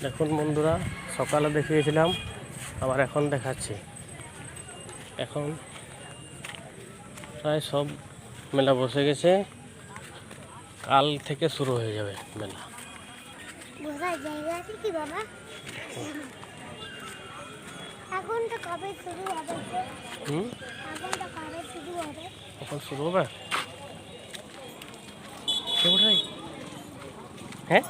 দেখুন বন্ধুরা, সকালে দেখিয়েছিলাম, আবার এখন দেখাচ্ছি। এখন প্রায় সব মেলা বসে গেছে, কাল থেকে শুরু হয়ে যাবে মেলা। বসার জায়গা আছে কি বাবা? আগুনটা কবে শুরু হবে? আগুনটা কবে শুরু হবে? এখন শুরু হবে? হ্যাঁ।